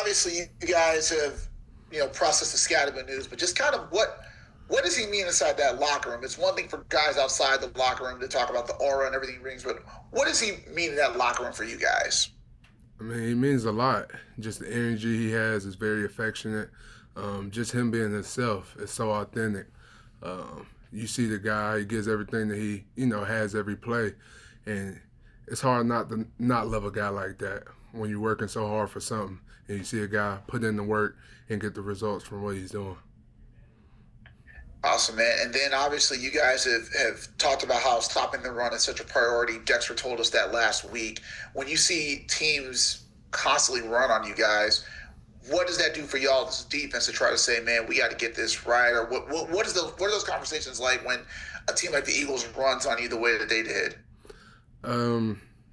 obviously you guys have, processed the Scatterman news, but just kind of what does he mean inside that locker room? It's one thing for guys outside the locker room to talk about the aura and everything he brings, but what does he mean in that locker room for you guys? I mean, he means a lot. Just the energy he has is very affectionate. Just him being himself is so authentic. You see the guy, he gives everything that he, has every play. And it's hard not to not love a guy like that when you're working so hard for something and you see a guy put in the work and get the results from what he's doing. Awesome, man. And then obviously you guys have talked about how stopping the run is such a priority. Dexter told us that last week. When you see teams constantly run on you guys, what does that do for y'all as defense to try to say, man, we got to get this right? Or what are those conversations like when a team like the Eagles runs on you the way that they did?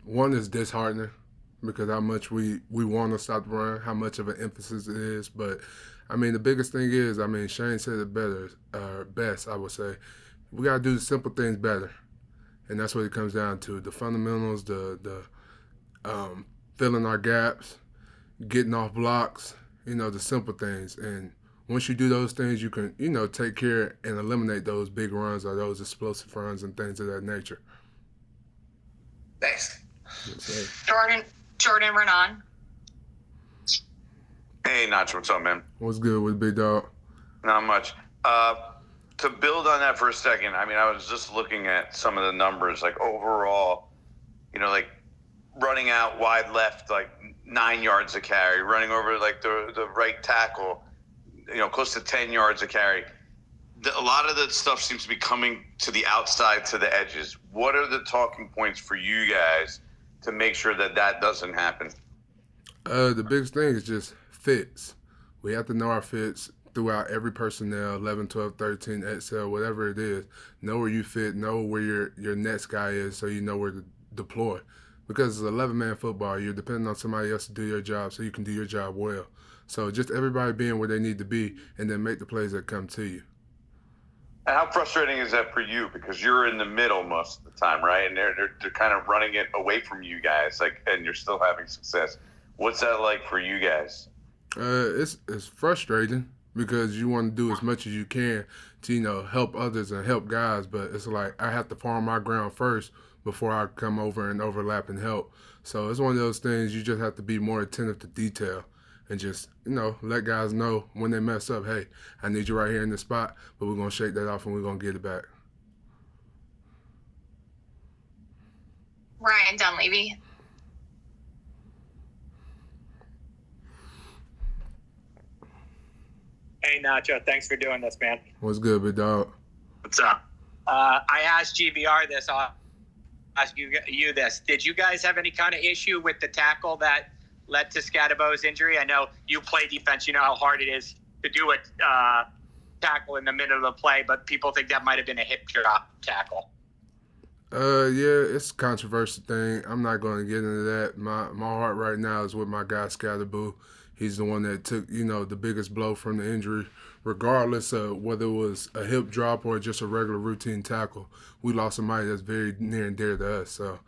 One is disheartening because how much we want to stop the run, how much of an emphasis it is. But, I mean, the biggest thing is, Shane said it best, I would say. We got to do the simple things better. And that's what it comes down to, the fundamentals, the filling our gaps, getting off blocks, the simple things. And once you do those things, you can, take care and eliminate those big runs or those explosive runs and things of that nature. Thanks. Jordan Renan. Hey, Nacho, what's up, man? What's good with Big Dog? Not much. To build on that for a second, I was just looking at some of the numbers, like overall, like running out wide left, like 9 yards a carry, running over like the right tackle, close to 10 yards a carry. A lot of that stuff seems to be coming to the outside, to the edges. What are the talking points for you guys to make sure that doesn't happen? The biggest thing is just fits. We have to know our fits throughout every personnel, 11, 12, 13, XL, whatever it is. Know where you fit, know where your next guy is so you know where to deploy. Because it's 11-man football, you're depending on somebody else to do your job so you can do your job well. So just everybody being where they need to be and then make the plays that come to you. And how frustrating is that for you? Because you're in the middle most of the time, right? And they're kind of running it away from you guys, and you're still having success. What's that like for you guys? It's frustrating because you want to do as much as you can to help others and help guys, but it's like I have to farm my ground first before I come over and overlap and help. So it's one of those things you just have to be more attentive to detail. And just, let guys know when they mess up, hey, I need you right here in this spot, but we're going to shake that off and we're going to get it back. Ryan Dunleavy. Hey, Nacho, thanks for doing this, man. What's good, big dog? What's up? I asked GVR this. I'll ask you this. Did you guys have any kind of issue with the tackle that led to Scatterbo's injury? I know you play defense. You know how hard it is to do a tackle in the middle of the play, but people think that might have been a hip drop tackle. Yeah, it's a controversial thing. I'm not going to get into that. My heart right now is with my guy Scatterbo. He's the one that took, the biggest blow from the injury, regardless of whether it was a hip drop or just a regular routine tackle. We lost somebody that's very near and dear to us. So,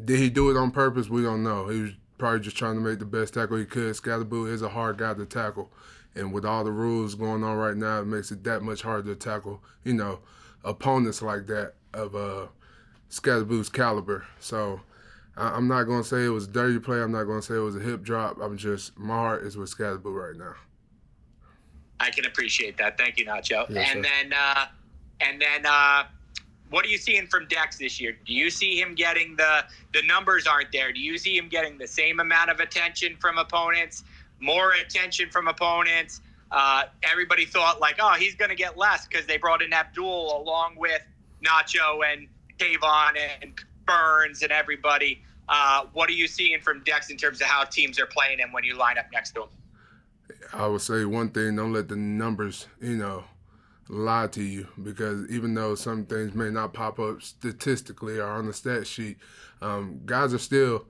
did he do it on purpose? We don't know. He was probably just trying to make the best tackle he could. Scatterbo is a hard guy to tackle. And with all the rules going on right now, it makes it that much harder to tackle, opponents like that of Scatterbo's caliber. So I'm not going to say it was a dirty play. I'm not going to say it was a hip drop. My heart is with Scatterbo right now. I can appreciate that. Thank you, Nacho. Yes, and then what are you seeing from Dex this year? Do you see him getting the numbers aren't there? Do you see him getting the same amount of attention from opponents, more attention from opponents? Everybody thought he's going to get less because they brought in Abdul along with Nacho and Kayvon and Burns and everybody. What are you seeing from Dex in terms of how teams are playing him when you line up next to him? I would say one thing, don't let the numbers, lie to you, because even though some things may not pop up statistically or on the stat sheet, guys are still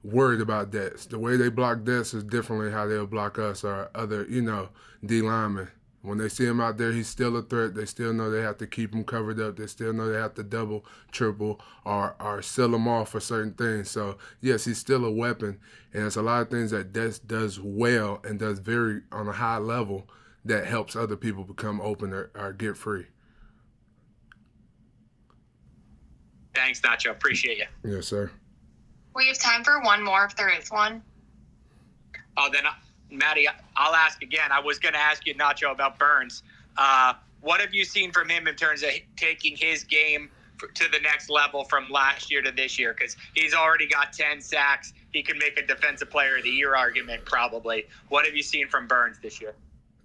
worried about Dex. The way they block Dex is differently how they'll block us or other, D linemen. When they see him out there, he's still a threat. They still know they have to keep him covered up. They still know they have to double, triple, or seal him off for certain things. So, yes, he's still a weapon. And there's a lot of things that Des does well and does very on a high level that helps other people become open or get free. Thanks, Nacho. Appreciate you. Yes, sir. We have time for one more if there is one. Oh, then, Maddie, I'll ask again. I was going to ask you, Nacho, about Burns. What have you seen from him in terms of taking his game to the next level from last year to this year? Because he's already got 10 sacks. He could make a Defensive Player of the Year argument, probably. What have you seen from Burns this year?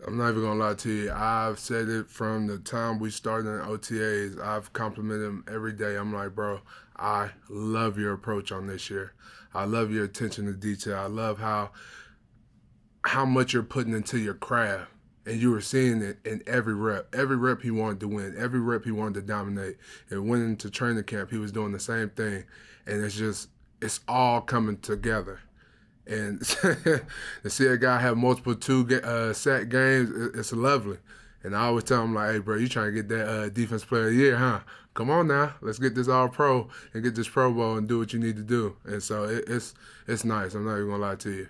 I'm not even going to lie to you. I've said it from the time we started in OTAs. I've complimented him every day. I'm like, bro, I love your approach on this year. I love your attention to detail. I love how much you're putting into your craft. And you were seeing it in every rep. Every rep he wanted to win. Every rep he wanted to dominate. And went into training camp, he was doing the same thing. And it's all coming together. And to see a guy have multiple sack games, it's lovely. And I always tell him, like, hey, bro, you trying to get that Defense Player of the Year, huh? Come on now. Let's get this All-Pro and get this Pro Bowl and do what you need to do. And so it's nice. I'm not even going to lie to you.